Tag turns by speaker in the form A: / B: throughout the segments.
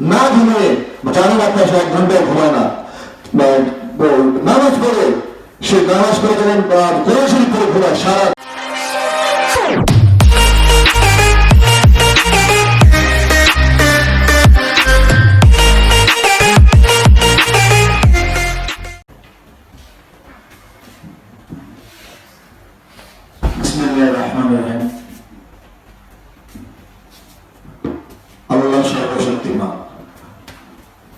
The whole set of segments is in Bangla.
A: না ঘুমিয়ে, জানেন আপনার 1 ঘন্টায় ঘুমায় না, নামাজ পড়ে, সে নামাজ পড়ে যখন কোরআন শরীফ পড়ে ঘুমায় সারা। আল্লাহ সর্বশক্তিমান।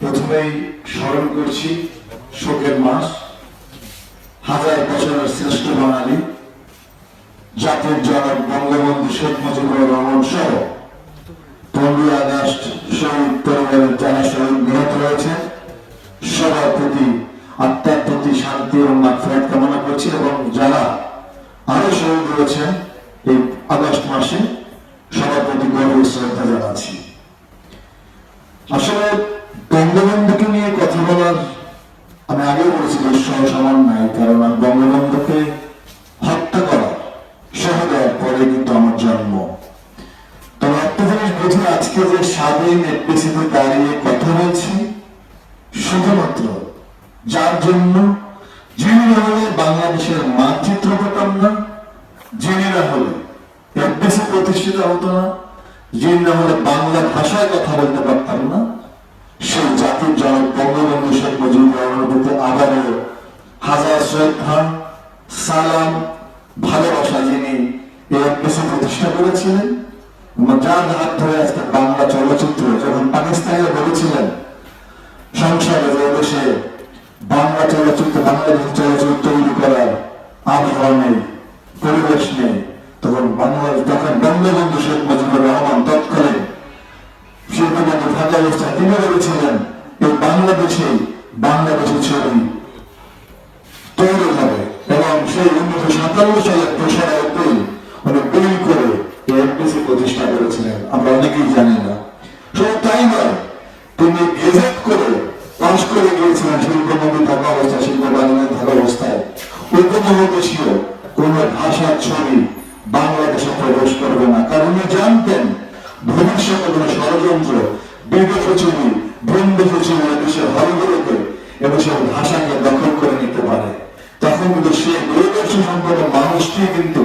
A: প্রথমেই স্মরণ করছি শোকের মাস, 1000 বছরের শ্রেষ্ঠ বাঙালি জাতির জনক বঙ্গবন্ধু শেখ মুজিবুর রহমান সহ 15 আগস্ট শহীদ পরিবারের যারা শহীদ নিহত হয়েছে সবার প্রতি, আত্মার প্রতি শান্তি এবং মাগফিরাত কামনা করছি, এবং যারা আরো শহীদ হয়েছেন এই আগস্ট মাসে সবার প্রতি গভীর শ্রদ্ধা জানাচ্ছি। আসলে বঙ্গবন্ধুকে নিয়ে কথা বলার আমি আগেও বলেছি সমান নাই, কারণ বঙ্গবন্ধুকে হত্যা করা সহ দেওয়ার পরে কিন্তু আমার জন্ম। তবে একটা জিনিস বুঝি, আজকে যে স্বাধীন এফডিসিতে দাঁড়িয়ে কথা বলছি শুধুমাত্র যার জন্য, যিনি না হলে বাংলাদেশের মানচিত্র পেতাম না, যিনি না হলে এফডিসি প্রতিষ্ঠিত হতো না, যিনি না হলে বাংলা ভাষায় কথা বলতে পারতাম না, সেই জাতির জনক বঙ্গবন্ধু শেখ মুজিবুর রহমানের প্রতি আবারও হাজার শ্রদ্ধা, সালাম, ভালোবাসা। যিনি এই এফডিসি প্রতিষ্ঠা করেছিলেন, যার হাত ধরে আজকে বাংলা চলচ্চিত্র, যখন পাকিস্তানিরা বলেছিলেন সংসদে যে দেশে বাংলা চলচ্চিত্র, বাংলাদেশের চলচ্চিত্র তৈরি করার আবহাওয়া নেই, পরিবেশ নেই, তখন বঙ্গবন্ধু শেখ মুজিবুর রহমান তৎকালীন শিল্পমন্ত্রী থাকা অবস্থায় তিনি বলেছিলেন এই বাংলাদেশের ছবি তৈরি হবে, এবং সেই 1957 সালের 3 এপ্রিল উনি বিল করে এফডিসি প্রতিষ্ঠা করেছিলেন। আমরা অনেকেই জানি না। শুধু তাই নয়, তিনি গেজেট করে পাশ করে গিয়েছিলেন শিল্পমন্ত্রী থাকা অবস্থায়, শিল্প বাংলায় থাকা অবস্থায় উপমহাদেশীয় কোন ভাষার ছবি বাংলাদেশে প্রবেশ করবে না, কারণ উনি জানতেন ভবিষ্যতে কোন ষড়যন্ত্র, বিদেশি ছবি, বন্ধুদেশি ছবি দেশের হলগুলোকে এদেশের ভাষাকে দখল করে নিতে পারে। তখন কিন্তু সে দূরদর্শী সম্পন্ন মানুষটি কিন্তু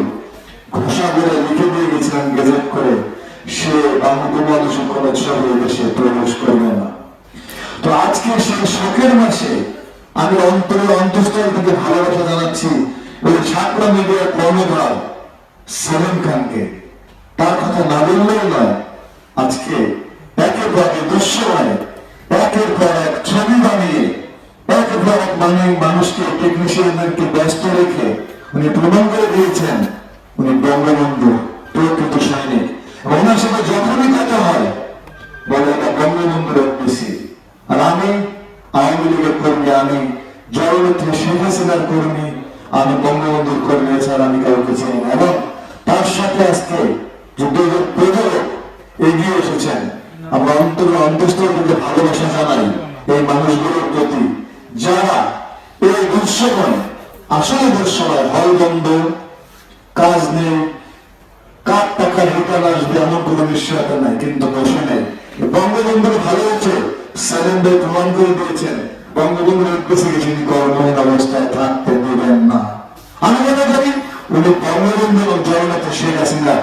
A: ঘোষণা করে লিখে দিয়ে গেছিলেন গেজেট করে, সে বাংলাদেশের কোন ছবি দেশে প্রবেশ করবে না। তো আজকে সেই শোকের মাসে আমি অন্তঃস্থল থেকে ভালোবাসা জানাচ্ছি ওই ছাত্র মিডিয়ার কর্ণধার সেলিম খানকে। তার কথা না বললেও নয়, আজকে একের পর এক দুঃসময়, একের পর এক ছবি বানিয়ে, একের পর এক মানুষকে, টেকনিশিয়ানদেরকে ব্যস্ত রেখে উনি প্রমাণ করে দিয়েছেন উনি বঙ্গবন্ধু প্রকৃত সৈনিক। ওনার সাথে যখনই কথা হয় বলে এটা বঙ্গবন্ধুর এফডিসি। আর আমি আওয়ামী লীগের কর্মী, আমি জননেত্রী শেখ হাসিনার কর্মী, আমি বঙ্গবন্ধুর কর্মী ছাড়া আমি কাউকে চিনি না। এবং তার সাথে আজকে যে প্রযোজক এগিয়ে এসেছেন, আমরা অন্তঃস্থল থেকে ভালোবাসা জানাই এই মানুষগুলোর প্রতি, যারা এই দুঃসময়, আসলে দুঃসময়, হল বন্ধ, কাজ নেই, কার টাকার রিটার্ন আসবে এমন কোন নিশ্চয়তা নাই, কিন্তু বসে নেই। বঙ্গবন্ধুর ভালো হচ্ছে সেলিম ভাই প্রমাণ করে দিয়েছেন বঙ্গবন্ধুর কাছে তিনি কর্মহীন অবস্থায় থাকতে দেবেন না। আমি মনে করি উনি বঙ্গবন্ধু এবং জননেত্রী শেখ হাসিনা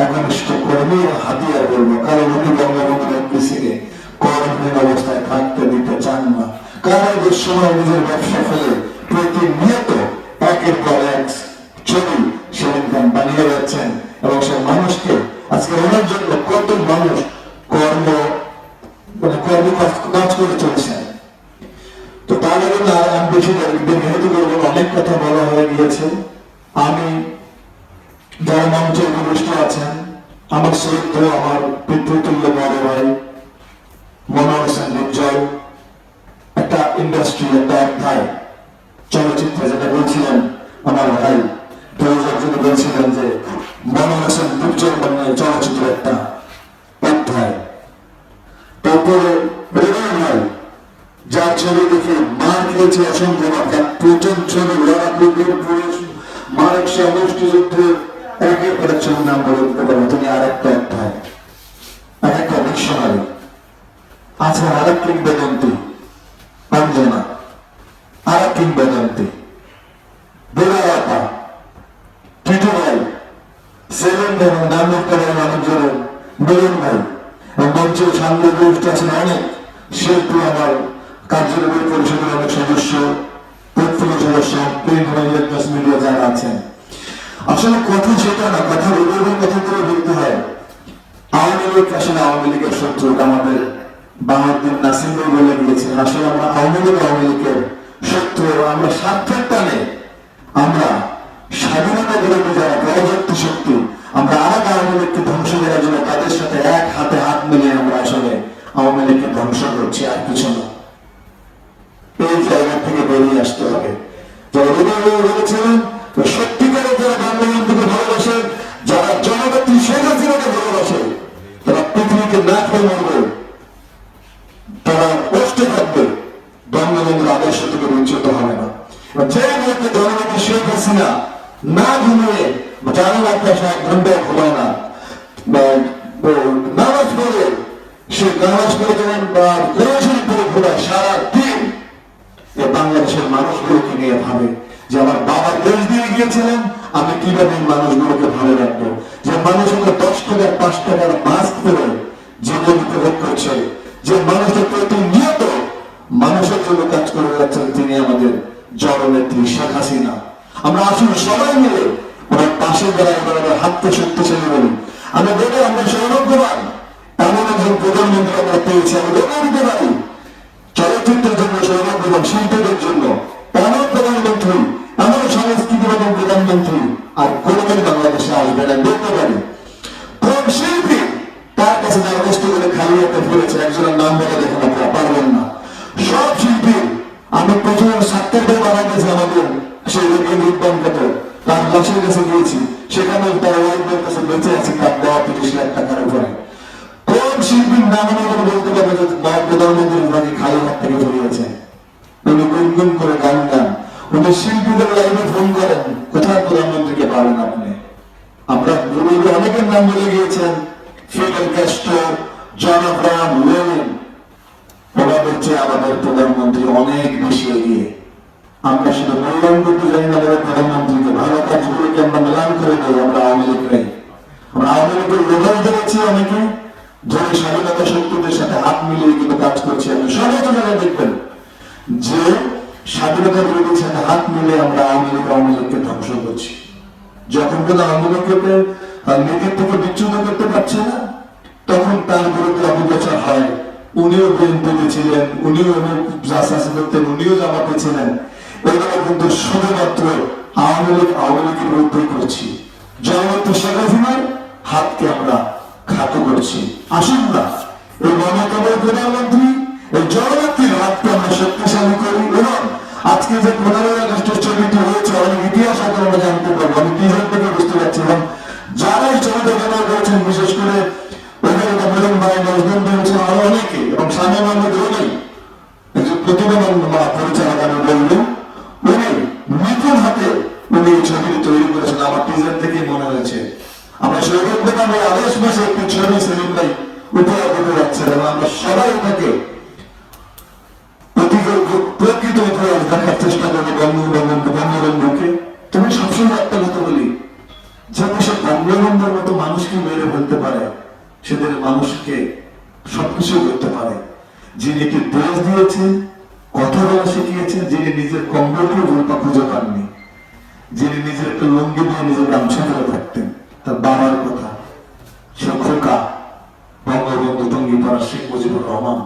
A: একনিষ্ঠ কর্মী হাতিয়ার বলবো, কারণ উনি বঙ্গবন্ধুর এফডিসিকে কর্মহীন অবস্থায় থাকতে দিতে চান না। কারণ দুঃসময় নিজের ব্যবসা ফেলে প্রতিনিয়ত একের পর এক ছবি সেলিম খান বানিয়ে যাচ্ছেন, এবং সে মানুষকে আজকে ওনার জন্য কত মানুষ কাজ করে চলছেন। তো তার জন্য আমি বেশি বিরোধী করবো, অনেক কথা বলা হয়ে গিয়েছে। আমি যারা মঞ্চে উপবিষ্ট আছেন, আমার শ্রদ্ধা, আমার পিতৃতুল্য বড় ভাই মনোয়ার হোসেন উজ্জ্বল, একটা ইন্ডাস্ট্রি, একটা অধ্যায় চলচ্চিত্রে যেটা বলছিলেন আমার ভাই তিনি বলছিলেন যে মনোয়ার হোসেন উজ্জ্বল বাংলায় চলচ্চিত্র একটা অধ্যায়। তারপরে ভাই যার ছবি দেখে মার খেয়েছে অসংখ্য, প্রথম ছবি লড়া পুরুষ মারেক সে মুষ্টিযুদ্ধের একের পর এক ছবির নাম বলে দিতে পারবো, তুমি আর একটা অধ্যায়, আর একটা ডিকশনারি। আছেন আরেক কিংবদন্তি অঞ্জনা, আরেক কিংবদন্তি বেলায়াতা, টিটু ভাই, সেলিম ভাই এবং নামুক্তারের মানুষজনের মিলন ভাই এবং মঞ্চের সামনে উপস্থিত আছেন অনেক শিল্পী, আমার কার্যকরী পরিষদের অনেক সদস্য, পোর্টফোলিও সদস্য, প্রিন্ট মিডিয়া যারা আছেন। আসলে কথা সেটা না, কথা রবিবার কথা করে বলতে হয়। আওয়ামী লীগ আসলে আওয়ামী লীগের শত্রু, আমাদের বাহাউদ্দিন নাসিম ভাই বলে গিয়েছেন। আসলে আমরা আওয়ামী লীগের শত্রু, আমরা স্বার্থের টানে, আমরা স্বাধীনতা বিরোধী যারা পরবর্তী শক্তি, আমরা আর আওয়ামী লীগকে ধ্বংস করার জন্য তাদের সাথে এক হাতে হাত মিলিয়ে আমরা আসলে আওয়ামী লীগকে ধ্বংস করছি, আর কিছু না। এই জায়গা থেকে বেরিয়ে আসতে হবে। যারা রবিবার বলেছিলেন সত্যিকারের যারা বঙ্গবন্ধুকে ভালোবাসে, যারা জননেত্রী শেখ হাসিনাকে ভালোবাসে, তারা পৃথিবীকে না খেয়ে মরবে, তারা কষ্টে থাকবে, বঙ্গবন্ধুর আদর্শ থেকে বঞ্চিত হবে না। যে মুহূর্তে জননেত্রী শেখ হাসিনা না ঘুমিয়ে জানেন আপনার এক ঘন্টায় ঘুমায় না, নামাজ পড়ে, সে নামাজ পড়ে যেমন কোরআন পড়ে ঘুমায় সারা দিন, বাংলাদেশের মানুষগুলোকে নিয়ে ভাবে যে আমার বাবা দেশ দিয়ে গিয়েছিলেন, আমি কিভাবে মানুষগুলোকে ভালো রাখবো। যে মানুষগুলো 10 টাকার 5 টাকার মাস্ক পরে জীবন উপভোগ করছে, যে মানুষটা প্রতিনিয়ত মানুষের জন্য কাজ করে যাচ্ছেন, তিনি আমাদের জননেত্রী শেখ হাসিনা। আমরা আসুন সবাই মিলে ওনার পাশে দাঁড়ায় আমরা হাতকে শক্তিশালী বলি। আমি বলি আমরা সৌভাগ্যবান, এমন একজন প্রধানমন্ত্রী আমরা পেয়েছি। আমি বলে দিতে পারি চলচ্চিত্রের জন্য সৌভাগ্যবান, শিল্পীদের জন্য এমন প্রধানমন্ত্রী, এমন সংস্কৃতি এবং প্রধানমন্ত্রী আর কোনোদিন বাংলাদেশে আসবে না। বলতে পারি কোন শিল্পী তার কাছে দরখাস্ত করে খালি হাতে ফিরেছে, একজনের নাম বলে দেখেন আপনারা পারবেন না। সব শিল্পী, আমি প্রথমে সাক্ষাৎকার বানাইতেছি আমাদের সেই রূপবাঙ্কাতে, তার লাশের কাছে গিয়েছি, সেখানে তার ওয়াইফের কাছে বেঁচে আছে তার দেওয়া 30 লাখ টাকার উপরে। কোন শিল্পীর নাম আমাদের বলতে পারবে যে প্রধানমন্ত্রী ওনাকে খালি হাত থেকে ফিরিয়েছে? উনি গুনগুন করে গান গান, উনি শিল্পীদের লাইভে ফোন করেন, কোথায় প্রধানমন্ত্রীকে পাবেন আপনি? আমরা অনেকের নাম বলে গিয়েছেন, ফিডেল ক্যাস্ট্রো, জন আব্রাহাম, লেনিন। ওনাদের চেয়ে আমাদের প্রধানমন্ত্রী অনেক বেশি এগিয়ে। আমরা শুধু মূল্যায়ন করতে জানি না আমাদের প্রধানমন্ত্রীকে, ভালো কাজগুলোকে আমরা মেলান করে দেই। আমরা আওয়ামী লীগরাই, আমরা আওয়ামী লীগের লোকাল ধরেছি অনেকে, ধরে স্বাধীনতা শক্তিদের সাথে হাত মিলিয়ে কিন্তু কাজ করছি। আপনি সবাই তো জায়গায় দেখবেন যে স্বাধীনতা বিরোধীর সাথে হাত মিলিয়ে আমরা আওয়ামী লীগকে ধ্বংস করছি। যখন কোনো আওয়ামী লীগকে নীতির থেকে বিচ্যুত করতে পারছে না, তখন তার বিরুদ্ধে অপপ্রচার হয়। উনিও বিএনপিতে ছিলেন, উনিও রাজনীতি করতেন, উনিও জামাতে ছিলেন। এগুলো কিন্তু শুধুমাত্র আওয়ামী লীগের বিরুদ্ধে করছি। জননেত্রী শেখ হাসিনার হাতকে আমরা খাটো করছি। আসুন না এই মমতাময় প্রধানমন্ত্রী, এই জননেত্রীর হাতকে আমরা শক্তিশালী করি। এবং আজকে যে 15 আগস্টের ছবিটি হয়েছে, অনেক ইতিহাস হয়তো আমরা জানতে পারবো। আমি টিজার থেকে বুঝতে পারছি, এবং যারা এই ছবিটা ব্যবহার করেছেন, বিশেষ করে মিলন ভাই, নজরুল রয়েছেন, আরো অনেকে, এবং স্বামী মাহমুদ রনি একজন প্রতিবেদন পরিচালক, আমি বলবো উনি নিপুণ হাতে উনি এই ছবিটি তৈরি করেছেন। আমার টিজার থেকে মনে হয়েছে আমরা সৌভাগ্যবান এই আগস্ট মাসে একটি ছবি সেলিম ভাই উপহার দিতে যাচ্ছেন, এবং আমরা সবাই তাকে প্রকৃত ইতিহাস দেখার চেষ্টা করি। বঙ্গবন্ধুকে তুমি সবসময় একটা কথা বলি, যে সে বঙ্গবন্ধুর মতো মানুষকে মেরে ফেলতে পারে, সেদের মানুষকে সবকিছু করতে পারে। যিনি একটি দেশ দিয়েছেন, কথা বলা শিখিয়েছেন, যিনি নিজের কম্বলকে ভুলপা খুঁজে পাননি, যিনি নিজের একটা লুঙ্গি দিয়ে নিজের গামছা ধরে থাকতেন, তার বাবার কথা, সে খোকা বঙ্গবন্ধু টঙ্গিপাড়া শেখ মুজিবুর রহমান,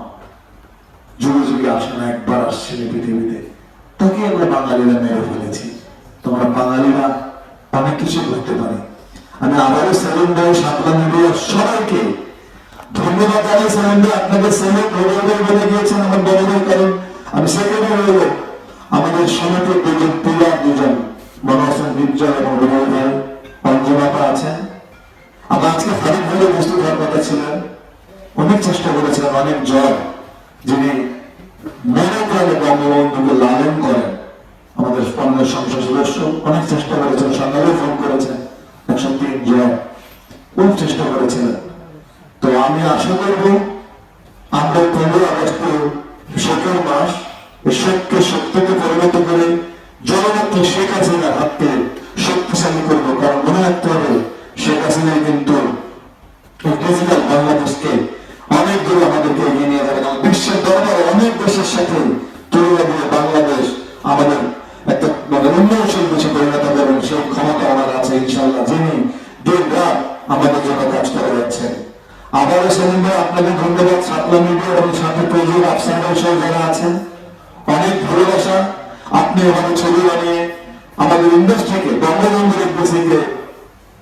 A: যুগে যুগে আসে না, একবার আসছেন পৃথিবীতে, তাকে আমরা বাঙালিরা মেরে ফেলেছি। তোমরা বাঙালিরা অনেক কিছু করতে পারে। আমি আবারও সেলিম ভাই, সাতলা মিডিয়া সবাইকে ধন্যবাদ জানাই। সেলিম ভাই আপনাকে সেলিম বলে গিয়েছেন আমার বড় ভাই, কারণ আমি সেক্রেটারি হলো আমাদের সমিতির দুজন পিলার, দুজন মনোহর বিজ্জল এবং রুবেল ভাই, অঞ্জনাপা আছেন। আমরা আজকে ফারিক ভাই উপস্থিত হওয়ার কথা ছিলেন, অনেক চেষ্টা করেছিলেন, অনেক জ্বর, যিনি মনে প্রাণে বঙ্গবন্ধুকে লালন করেন, আমাদের কংগ্রেস সংসদ সদস্য অনেক চেষ্টা করেছেন, সঙ্গে ফোন করেছেন, 103 জ্বর, খুব চেষ্টা করেছিলেন। তো আমি আশা করবো আমরা 15 আগস্ট শোকের মাস, এই শোককে সত্যকে পরিণত করে জননেত্রী শেখ হাসিনার হাতকে শক্তিশালী করবো। কারণ মনে রাখতে হবে, শেখ হাসিনাই কিন্তু ডিজিটাল বাংলাদেশকে অনেক দূর আমাদেরকে এগিয়ে নিয়ে যাবে। বিশ্বের দরবারে অনেক দেশের সাথে তুলনা দিয়ে বাংলাদেশ আমাদের একটা উন্নয়নশীল দেশে পরিণত করবেন, সেই ক্ষমতা আমার আছে ইনশাল্লাহ, যিনি দিন রাত আমাদের জন্য কাজ করে যাচ্ছেন। আবারও সেদিন আপনাদের ধন্যবাদ সাতলা মিডিয়া এবং সাথে প্রযোজক আফসার সহ যারা আছেন, অনেক ভালোবাসা। আপনি আমাদের ছবি বানিয়ে আমাদের ইন্ডাস্ট্রিকে বঙ্গবন্ধুর একুশে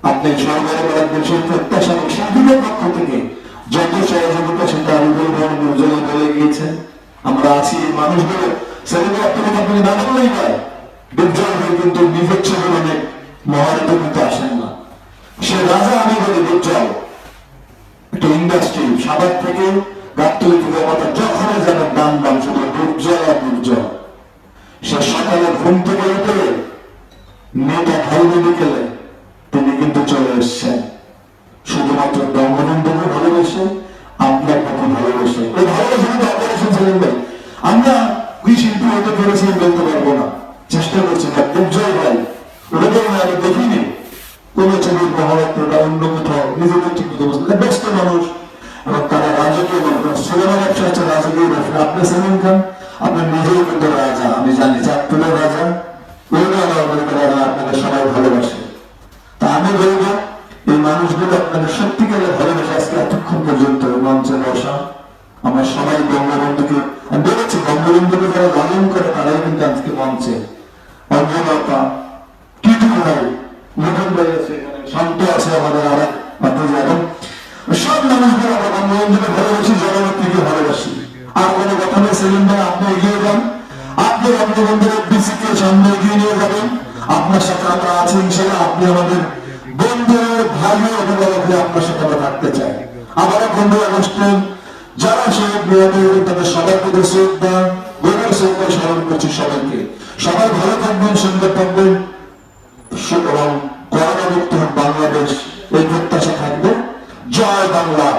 A: আপনি সরকারে রাখবেন, সেই প্রত্যাশা শিল্পীদের পক্ষ থেকে যত সহযোগিতা সেটা আরুল ভাই নির্জনে বলে গিয়েছেন। আমরা আছি এই মানুষগুলো, সেগুলো আপনি না করলেই নয়। বিদ্রোহ হয়ে কিন্তু নিজের ছবি অনেক মহারত কিন্তু আসেন না। সে রাজা আমি বলি বিদ্রোহ একটা ইন্ডাস্ট্রি, সাবাদ থেকে গাবতলী থেকে আমাদের যখন যাবেন দাম দাম শুধু দুর্জয় আর দুর্জয়। সে সকালে ঘুম থেকে উঠে মেয়েটা খাইতে বিকেলে তিনি কিন্তু চলে এসছেন শুধুমাত্র বঙ্গবন্ধুকে ভালোবেসে, আপনার প্রতি ভালোবেসে। ওই ভালোবাসা কিন্তু অপারেশন ছিলেন ভাই। আমরা ওই শিল্পী হতে পেরেছি বলতে পারবো না, চেষ্টা করছি না। দুর্জয় ভাই ওটা তো আমি দেখিনি কোন ছবির মহারত্নটা অন্য কোথাও, নিজেদের ঠিক মতো বলতে ব্যস্ত মানুষ এবং তারা রাজকীয় মানুষ। সিনেমা ব্যবসা হচ্ছে রাজকীয় ব্যবসা। আপনি সেলিম খান, আপনার নিজেও কিন্তু রাজা, আমি জানি চাঁদপুরের রাজা, আপনাদের সবাই ভালোবাসে। তা আমি বলবো এই মানুষগুলো আপনাদের সত্যিকারের ভালোবাসে আজকে এতক্ষণ পর্যন্ত মঞ্চে বসা। আমরা সবাই বঙ্গবন্ধুকে বলেছি, বঙ্গবন্ধুকে যারা লালন করে তারাই কিন্তু আজকে মঞ্চে। অঞ্জনতা টিটু ভাই, মোহন ভাই আছে, শান্ত আছে, আমাদের আর এক এবং সব মানুষগুলো আমরা বঙ্গবন্ধুকে ভালোবাসি, জননেত্রীকে ভালোবাসি। আর কোনো কথা নেই, সেলিম ভাই আপনি এগিয়ে যান, আপনি বঙ্গবন্ধুর বিসিকে সামনে এগিয়ে নিয়ে যাবেন। আপনার সাথে আমরা আছি ইনশাআল্লাহ। আপনি আমাদের বন্ধু ভাই অভিভাবক হয়ে আপনার সাথে আমরা থাকতে চাই। আবারও 15 আগস্টে যারা শহীদ মেয়াদের তাদের সবার প্রতি শ্রদ্ধা গভীর শ্রদ্ধা স্মরণ করছি সবাইকে। সবাই ভালো থাকবেন, সুন্দর থাকবেন এবং করোনা মুক্ত বাংলাদেশ এই প্রত্যাশা থাকবে। জয় বাংলা।